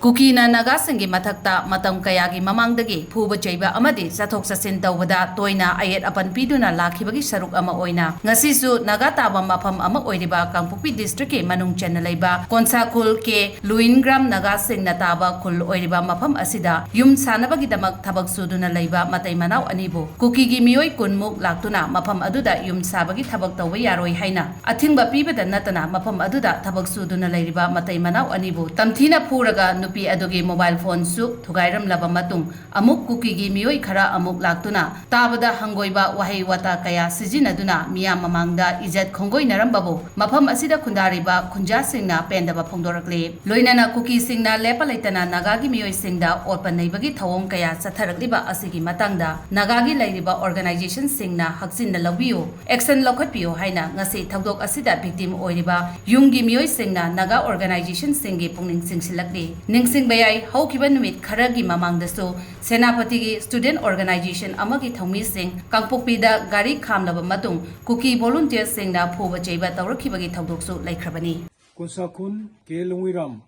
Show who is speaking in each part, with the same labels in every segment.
Speaker 1: Kukina Naga Singi Matakta Matam Kayagi Mamangdagi Puba Chaiba Amadi Satok Sasin Tawada Toina Ayet Apan Piduna Lakibagi Saruk Ama Oina Ngasisu Nagataba Mapam Ama Oiriba Kampupi District Manung Channelaiba Konsakul Ke Luingram Naga Sing Nataba Kul Oiriba Mapam Asida Yum Sanabagi Damak Tabak Suduna Laiba Matay Manau Anibo Kukigi Mioi Kunmuk Laktuna Mapam Aduda Yum Sabagi Tabak Tawa Yaroi Haina Athingba Pikhre Natana Mapam Aduda Tabak Suduna Laiba Matay Manau Anibo Tamthina Puraga Nupi Adugi mobile phone su Thugairam Laba Matung Amuk Kukigi Mioi Khara Amuk Laktuna Tabada Hangoiba Wahai Wata Kaya Sijinaduna Miyam Mamangda Izet Khongoi Narambabu Mapam Asida Kundariba Kunja Singna Pendaba Phongdorakle Loinana Kuki Singna Lepa Laitana Nagagi Mioi Singda Open Naibagi Thawong Kaya Satharakliba Asigi Matangda Nagagi Lairiba Organization Singna Haksinda Lawio Action Lokhatpio Haina Ngasi Thawdok Asida victim Oiriba Yungi Mioi Singna Naga Organization Singi Pungning Singsilakli Sing Bayai, Hokiban Numit Karagi Mamang the So, Senapati Student Organization Amagi Thomi Sing, Kangpopida, Gari Kamlaba Matung, Kuki Volunteer Sing na Pova Jaba Tauraki Taudoxo like Krabani.
Speaker 2: Konsakun, Kelungiram,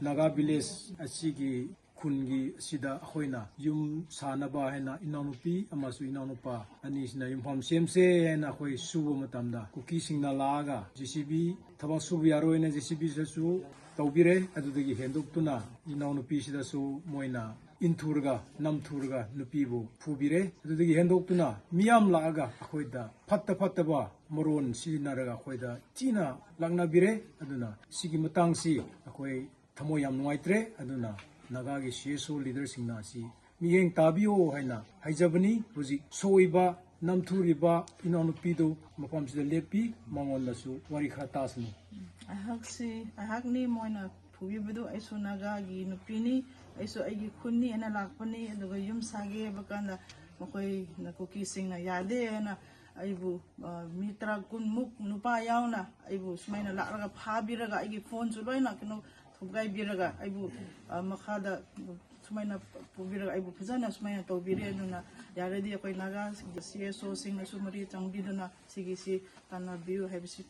Speaker 2: Naga Village, Asigi, Kungi, Sida, Hoina, Yum Sanaba, Haina, Inanupi, Amasu Inanupa, Anisna, Yum Semse, and Ahoi Subo Matamda, Kuki Sing Nalaga, GCB, Tabasu Yaroi and GCB Sasu. Taubire adudagi hendoptuna inaw nupi sida su moina inturga namturga nupibu phubire adudagi hendoptuna miyam laaga akhoida fatta ba moron sinaraga akhoida tina lagna bire aduna sigi matangsi akhoi thamo yam nuaitre aduna nagagi CSO leader singna si miyeng tabio haina haijabani hoji soiba namthuriba inaw nupido mapam sida lepi mangon nasu wari khatasnu
Speaker 3: Ahakni moina Pubibu, I saw Nagagi Nupini, I saw Agi Kuni and a Lakpani, and the Yum Sage, Bakana, Mokoi, Nakuki Sing Yade, and Ibu Mitra Kunmuk, Nupa Yauna, Ibu Smina Laraga Habiraga, I give phones to Loina, Tugai Biraga, Ibu Makada. Sumana Pubira, I would present as my Tobirina, Yaredi Naga, the CSO, Sing, Sumari, Tangiduna, Sigisi, Tana View, Habisi.